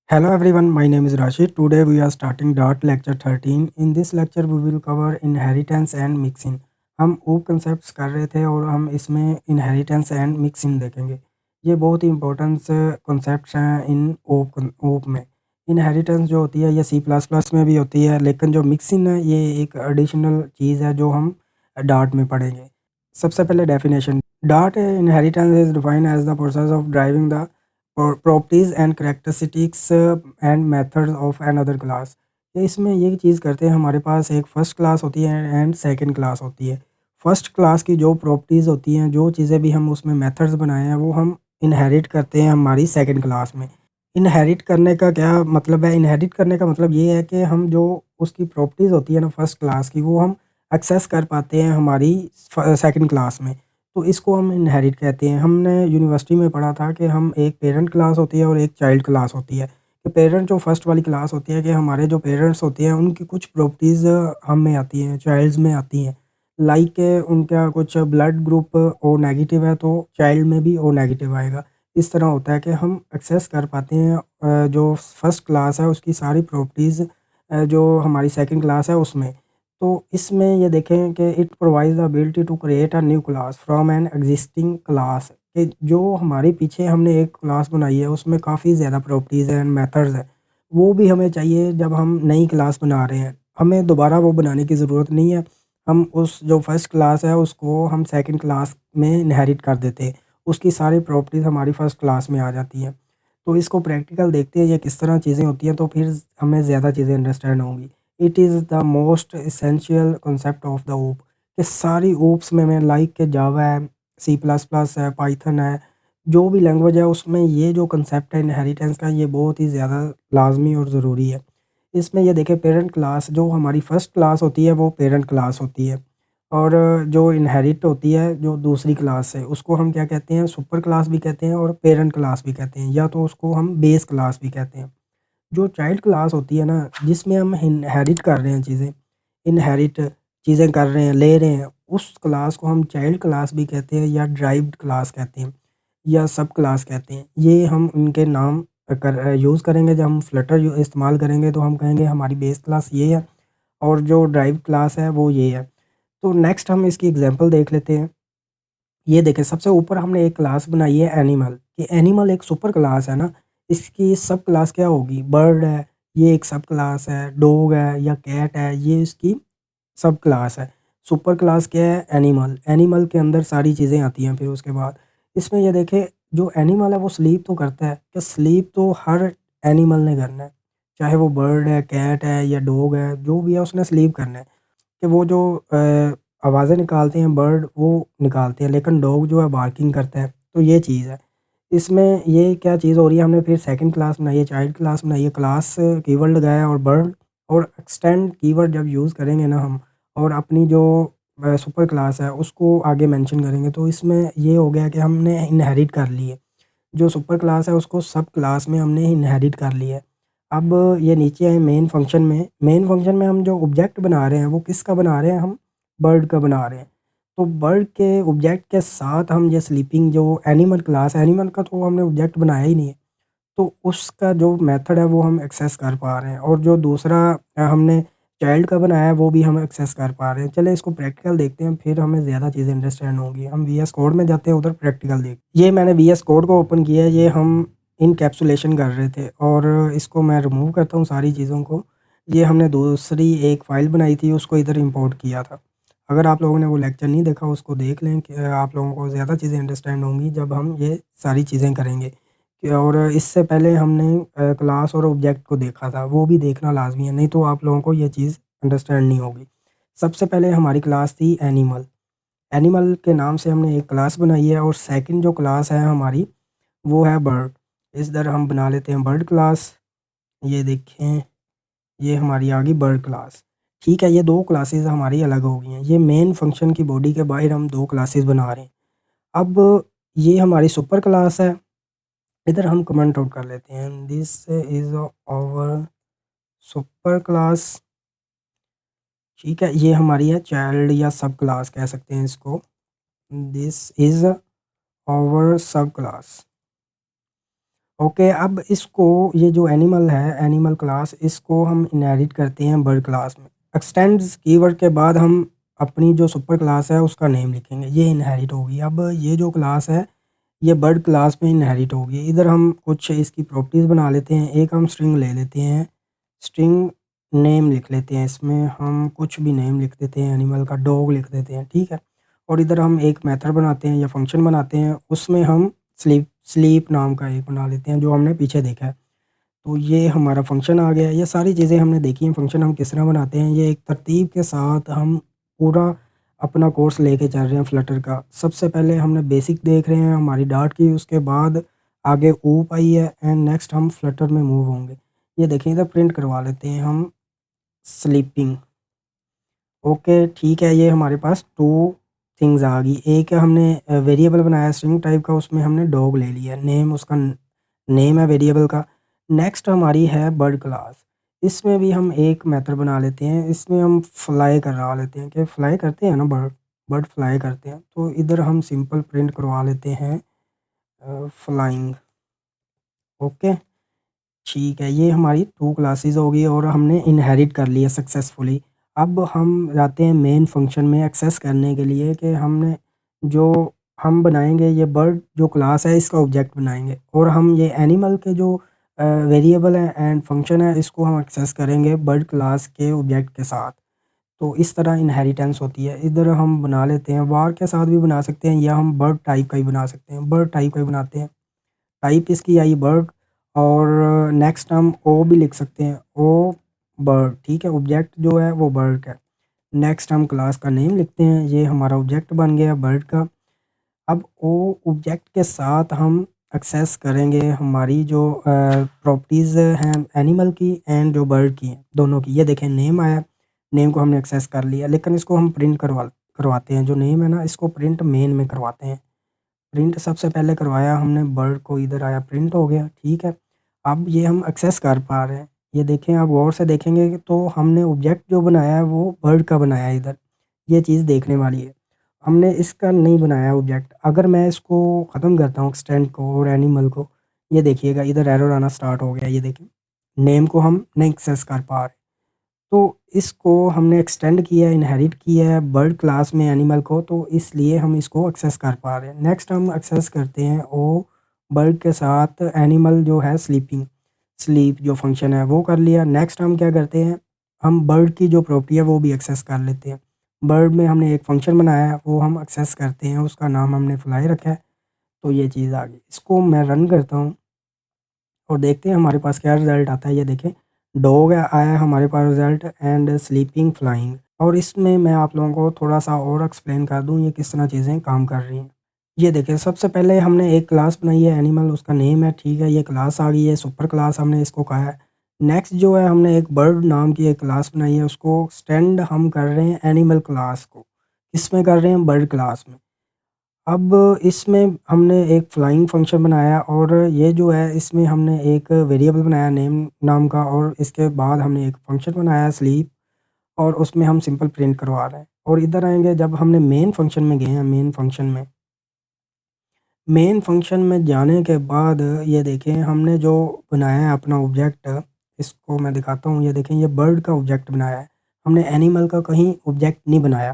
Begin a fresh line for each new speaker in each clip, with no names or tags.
Hello everyone, my name is Rashid. Today we are starting Dart lecture 13. In this lecture we will cover inheritance and mixing. हम ऊप concepts कर रहे थे और हम इसमें inheritance and mixing देखेंगे। ये बहुत ही important concepts हैं इन ऊप में। inheritance जो होती है ये C++ में भी होती है, लेकिन जो mixing है ये एक additional चीज़ है जो हम Dart में पढ़ेंगे। सबसे पहले definition, Dart inheritance is defined as the process of driving the properties and characteristics and methods of another class. ये इसमें ये चीज़ करते हैं, हमारे पास एक फ़र्स्ट क्लास होती है एंड सेकंड क्लास होती है। फ़र्स्ट क्लास की जो प्रॉपर्टीज़ होती हैं, जो चीज़ें भी हम उसमें मेथड्स बनाए हैं, वो हम इनहेरिट करते हैं हमारी सेकंड क्लास में। इनहेरिट करने का क्या मतलब है? इनहेरिट करने का मतलब ये है कि हम जो उसकी प्रॉपर्टीज़ होती है ना फ़र्स्ट क्लास की, वो हम एक्सेस कर पाते हैं हमारी सेकंड क्लास में। तो इसको हम इनहेरिट कहते हैं। हमने यूनिवर्सिटी में पढ़ा था कि हम एक पेरेंट क्लास होती है और एक चाइल्ड क्लास होती है। तो पेरेंट जो फर्स्ट वाली क्लास होती है कि हमारे जो पेरेंट्स होते हैं उनकी कुछ प्रॉपर्टीज़ हम में आती हैं, चाइल्ड्स में आती हैं। लाइक उनका कुछ ब्लड ग्रुप ओ नेगेटिव है तो चाइल्ड में भी ओ नेगेटिव आएगा। इस तरह होता है कि हम एक्सेस कर पाते हैं जो फर्स्ट क्लास है उसकी सारी प्रॉपर्टीज़ जो हमारी सेकंड क्लास है उसमें। तो इसमें ये देखें कि it provides the ability to create a new class from an existing class, कि जो हमारे पीछे हमने एक क्लास बनाई है उसमें काफ़ी ज़्यादा प्रॉपर्टीज़ हैं, मेथड्स हैं, वो भी हमें चाहिए जब हम नई क्लास बना रहे हैं। हमें दोबारा वो बनाने की ज़रूरत नहीं है। हम उस जो फर्स्ट क्लास है उसको हम सेकंड क्लास में इनहेरिट कर देते हैं। उसकी सारी प्रॉपर्टीज़ हमारी फर्स्ट क्लास में आ जाती हैं। तो इसको प्रैक्टिकल देखते हैं ये किस तरह चीज़ें होती हैं, तो फिर हमें ज़्यादा चीज़ें अंडरस्टैंड होंगी। It is the most essential concept of the OOP, कि सारी ओप्स में लाइक के जावा है, सी प्लस प्लस है, पाइथन है, जो भी लैंग्वेज है उसमें ये जो कॉन्सेप्ट है इनहेरिटेंस का ये बहुत ही ज़्यादा लाजमी और ज़रूरी है। इसमें ये देखें पेरेंट क्लास जो हमारी फर्स्ट क्लास होती है वो पेरेंट क्लास होती है, और जो इनहेरिट होती है जो दूसरी क्लास से उसको हम क्या कहते हैं? सुपर क्लास भी कहते हैं और पेरेंट क्लास भी कहते हैं, या तो उसको हम बेस क्लास भी कहते हैं। जो चाइल्ड क्लास होती है ना, जिसमें हम इनहेरिट कर रहे हैं चीज़ें, इनहेरिट चीज़ें कर रहे हैं, ले रहे हैं, उस क्लास को हम चाइल्ड क्लास भी कहते हैं या ड्राइव्ड क्लास कहते हैं या सब क्लास कहते हैं। ये हम उनके नाम यूज़ करेंगे जब हम फ्लटर इस्तेमाल करेंगे, तो हम कहेंगे हमारी बेस क्लास ये है और जो ड्राइव्ड क्लास है वो ये है। तो नेक्स्ट हम इसकी एग्ज़ाम्पल देख लेते हैं। ये देखें सबसे ऊपर हमने एक क्लास बनाई है एनिमल, ये एनिमल एक सुपर क्लास है ना, इसकी सब क्लास क्या होगी? बर्ड है, ये एक सब क्लास है, डॉग है या कैट है, ये इसकी सब क्लास है। सुपर क्लास क्या है? एनिमल। एनिमल के अंदर सारी चीज़ें आती हैं फिर उसके बाद। इसमें ये देखें जो एनिमल है वो स्लीप तो करता है, कि स्लीप तो हर एनिमल ने करना है। चाहे वो बर्ड है, कैट है या डॉग है, जो भी है उसने स्लीप करना है। कि वो जो आवाज़ें निकालते हैं बर्ड वो निकालते हैं, लेकिन डॉग जो है बार्किंग करता है, तो ये चीज़ है। इसमें ये क्या चीज़ हो रही है? हमने फिर सेकंड क्लास बनाई है, चाइल्ड क्लास बनाई है, क्लास कीवर्ड लगाया और बर्ड और एक्सटेंड कीवर्ड जब यूज़ करेंगे ना हम, और अपनी जो सुपर क्लास है उसको आगे मेंशन करेंगे, तो इसमें ये हो गया कि हमने इनहेरिट कर ली है। जो सुपर क्लास है उसको सब क्लास में हमने इनहेरिट कर लिया है। अब ये नीचे आए मेन फंक्शन में, मेन फंक्शन में हम जो ऑब्जेक्ट बना रहे हैं वो किसका बना रहे हैं? हम बर्ड का बना रहे हैं। तो बर्ड के ऑब्जेक्ट के साथ हम ये स्लीपिंग जो एनिमल क्लास है, एनिमल का तो हमने ऑब्जेक्ट बनाया ही नहीं है, तो उसका जो मेथड है वो हम एक्सेस कर पा रहे हैं, और जो दूसरा हमने चाइल्ड का बनाया है वो भी हम एक्सेस कर पा रहे हैं। चलिए इसको प्रैक्टिकल देखते हैं, फिर हमें ज़्यादा चीज़ें अंडरस्टैंड होंगी। हम वीएस कोड में जाते हैं, उधर प्रैक्टिकल देख, ये मैंने वीएस कोड को ओपन किया है, ये हम इनकैप्सुलेशन कर रहे थे, और इसको मैं रिमूव करता हूँ सारी चीज़ों को। ये हमने दूसरी एक फ़ाइल बनाई थी उसको इधर इम्पोर्ट किया था। अगर आप लोगों ने वो लेक्चर नहीं देखा उसको देख लें, कि आप लोगों को ज़्यादा चीज़ें अंडरस्टैंड होंगी जब हम ये सारी चीज़ें करेंगे। और इससे पहले हमने क्लास और ऑब्जेक्ट को देखा था, वो भी देखना लाज़मी है, नहीं तो आप लोगों को ये चीज़ अंडरस्टैंड नहीं होगी। सबसे पहले हमारी क्लास थी एनिमल, एनिमल के नाम से हमने एक क्लास बनाई है, और सेकंड जो क्लास है हमारी वो है बर्ड। इस तरह हम बना लेते हैं बर्ड क्लास। ये देखें, ये हमारी आ गई बर्ड क्लास। ठीक है, ये 2 क्लासेस हमारी अलग हो गई हैं। ये मेन फंक्शन की बॉडी के बाहर हम 2 क्लासेस बना रहे हैं। अब ये हमारी सुपर क्लास है, इधर हम कमेंट आउट कर लेते हैं, this is our super class. ठीक है, ये हमारी है चाइल्ड या सब क्लास कह सकते हैं इसको, दिस इज़ आवर सब क्लास। ओके, अब इसको ये जो एनिमल है, एनिमल क्लास, इसको हम इनहेरिट करते हैं बर्ड क्लास में। एक्सटेंड्स कीवर्ड के बाद हम अपनी जो सुपर क्लास है उसका नेम लिखेंगे, ये इनहेरिट होगी। अब ये जो क्लास है ये बर्ड क्लास में इनहेरिट होगी। इधर हम कुछ इसकी प्रॉपर्टीज़ बना लेते हैं। एक हम स्ट्रिंग ले लेते हैं, स्ट्रिंग नेम लिख लेते हैं, इसमें हम कुछ भी नेम लिख देते हैं, एनिमल का डॉग लिख देते हैं, ठीक है। और इधर हम एक मेथड बनाते हैं या फंक्शन बनाते हैं, उसमें हम स्लीप नाम का एक बना लेते हैं जो हमने पीछे देखा है। तो ये हमारा फंक्शन आ गया। ये सारी चीज़ें हमने देखी हैं, फंक्शन हम किस तरह बनाते हैं। ये एक तरतीब के साथ हम पूरा अपना कोर्स लेके चल रहे हैं फ्लटर का। सबसे पहले हमने बेसिक देख रहे हैं हमारी डार्ट की, उसके बाद आगे ऊप आई है एंड नेक्स्ट हम फ्लटर में मूव होंगे। ये देखें, इधर प्रिंट करवा लेते हैं हम स्लीपिंग। ओके, ठीक है, ये हमारे पास 2 थिंग्स आ गई। एक हमने वेरिएबल बनाया स्ट्रिंग टाइप का, उसमें हमने डॉग ले लिया, नेम उसका नेम है वेरिएबल का। नेक्स्ट हमारी है बर्ड क्लास, इसमें भी हम एक मेथड बना लेते हैं, इसमें हम फ्लाई करवा लेते हैं कि फ्लाई करते हैं ना, बर्ड बर्ड फ्लाई करते हैं। तो इधर हम सिंपल प्रिंट करवा लेते हैं फ्लाइंग। ओके, ठीक है, ये हमारी 2 क्लासेस हो गई और हमने इनहेरिट कर लिया सक्सेसफुली। अब हम जाते हैं मेन फंक्शन में एक्सेस करने के लिए कि हमने जो हम बनाएँगे ये बर्ड जो क्लास है इसका ऑब्जेक्ट बनाएँगे और हम ये एनिमल के जो वेरिएबल है एंड फंक्शन है इसको हम एक्सेस करेंगे बर्ड क्लास के ऑब्जेक्ट के साथ। तो इस तरह इनहेरिटेंस होती है। इधर हम बना लेते हैं, var के साथ भी बना सकते हैं या हम बर्ड टाइप का ही बना सकते हैं। बर्ड टाइप का ही बनाते हैं। टाइप इसकी आई बर्ड और नेक्स्ट हम ओ भी लिख सकते हैं, ओ बर्ड, ठीक है, ऑब्जेक्ट जो है वो बर्ड का है। नेक्स्ट हम क्लास का नेम लिखते हैं, ये हमारा ऑब्जेक्ट बन गया बर्ड का। अब ओ ऑब्जेक्ट के साथ हम एक्सेस करेंगे हमारी जो प्रॉपर्टीज़ हैं एनिमल की एंड जो बर्ड की हैं, दोनों की। ये देखें, नेम आया, नेम को हमने एक्सेस कर लिया, लेकिन इसको हम प्रिंट करवाते हैं। जो नेम है ना, इसको प्रिंट मेन में करवाते हैं। प्रिंट सबसे पहले करवाया हमने बर्ड को, इधर आया प्रिंट हो गया, ठीक है। अब ये हम एक्सेस कर पा रहे हैं। ये देखें, आप गौर से देखेंगे तो हमने ऑब्जेक्ट जो बनाया है वो बर्ड का बनाया है इधर। ये चीज़ देखने वाली है। हमने इसका नहीं बनाया ऑब्जेक्ट। अगर मैं इसको ख़त्म करता हूँ एक्सटेंड को और एनिमल को, ये देखिएगा इधर एरर आना स्टार्ट हो गया। ये देखें, नेम को हम नहीं एक्सेस कर पा रहे। तो इसको हमने एक्सटेंड किया है, इनहेरिट किया है बर्ड क्लास में एनिमल को, तो इसलिए हम इसको एक्सेस कर पा रहे हैं। नेक्स्ट हम एक्सेस करते हैं ओ बर्ड के साथ एनिमल जो है स्लीपिंग, स्लीप जो फंक्शन है वो कर लिया। नेक्स्ट हम क्या करते हैं, हम बर्ड की जो प्रॉपर्टी है वो भी एक्सेस कर लेते हैं। बर्ड में हमने एक फंक्शन बनाया है वो हम एक्सेस करते हैं, उसका नाम हमने फ्लाई रखा है। तो ये चीज़ आ गई। इसको मैं रन करता हूँ और देखते हैं हमारे पास क्या रिज़ल्ट आता है। ये देखें, डॉग आया है हमारे पास रिज़ल्ट एंड स्लीपिंग फ्लाइंग। और इसमें मैं आप लोगों को थोड़ा-सा और एक्सप्लेन कर दूँ ये किस तरह चीज़ें काम कर रही हैं। ये देखिए, सबसे पहले हमने एक क्लास बनाई है एनिमल, उसका नेम है, ठीक है, ये क्लास आ गई है, सुपर क्लास हमने इसको कहा है। नेक्स्ट जो है हमने एक बर्ड नाम की एक क्लास बनाई है, उसको एक्सटेंड हम कर रहे हैं एनिमल क्लास को। किसमें कर रहे हैं? बर्ड क्लास में। अब इसमें हमने एक फ्लाइंग फंक्शन बनाया और ये जो है इसमें हमने एक वेरिएबल बनाया नेम नाम का और इसके बाद हमने एक फंक्शन बनाया स्लीप और उसमें हम सिंपल प्रिंट करवा रहे हैं। और इधर आएँगे, जब हमने मेन फंक्शन में गए हैं, मेन फंक्शन में जाने के बाद ये देखें हमने जो बनाया है अपना ऑब्जेक्ट, इसको मैं दिखाता हूँ। ये देखें, ये बर्ड का ऑब्जेक्ट बनाया है, हमने एनिमल का कहीं ऑब्जेक्ट नहीं बनाया।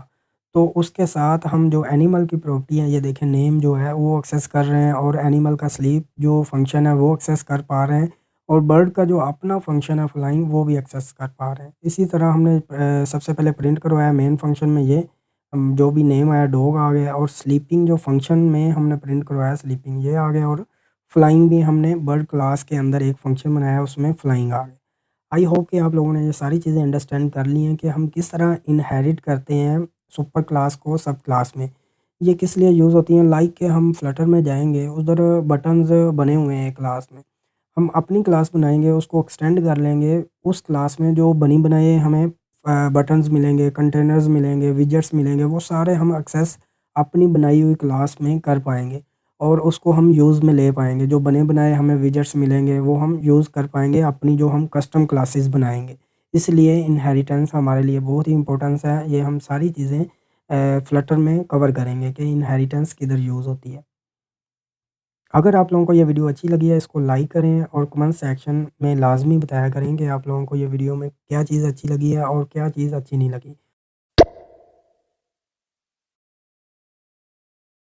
तो उसके साथ हम जो एनिमल की प्रॉपर्टी है, ये देखें, नेम जो है वो एक्सेस कर रहे हैं और एनिमल का स्लीप जो फंक्शन है वो एक्सेस कर पा रहे हैं और बर्ड का जो अपना फंक्शन है फ्लाइंग वो भी एक्सेस कर पा रहे हैं। इसी तरह हमने सबसे पहले प्रिंट करवाया मेन फंक्शन में, ये जो भी नेम आया डॉग आ गया और स्लीपिंग जो फंक्शन में हमने प्रिंट करवाया स्लीपिंग ये आ गया और फ्लाइंग भी हमने बर्ड क्लास के अंदर एक फंक्शन बनाया उसमें फ्लाइंग आ गया। आई होप कि आप लोगों ने ये सारी चीज़ें अंडरस्टैंड कर ली हैं कि हम किस तरह इनहेरिट करते हैं सुपर क्लास को सब क्लास में। ये किस लिए यूज़ होती हैं, लाइक कि हम फ्लटर में जाएँगे, उधर बटन्स बने हुए हैं क्लास में। हम अपनी क्लास बनाएँगे, उसको एक्सटेंड कर लेंगे, उस क्लास में जो बनी बनाए हमें बटन्स मिलेंगे, कंटेनर्स मिलेंगे, विजेट्स मिलेंगे, वो सारे हम एक्सेस अपनी बनाई हुई क्लास में कर पाएँगे और उसको हम यूज़ में ले पाएँगे। जो बने बनाए हमें विजेट्स मिलेंगे, वो हम यूज़ कर पाएँगे अपनी जो हम कस्टम क्लासेस बनाएँगे। इसलिए इनहेरिटेंस हमारे लिए बहुत ही इम्पोर्टेंस है। ये हम सारी चीज़ें फ्लटर में कवर करेंगे कि इनहेरिटेंस किधर यूज़ होती है। अगर आप लोगों को ये वीडियो अच्छी लगी है, इसको लाइक करें और कमेंट सेक्शन में लाज़मी बताया करें कि आप लोगों को ये वीडियो में क्या चीज़ अच्छी लगी है और क्या चीज़ अच्छी नहीं लगी।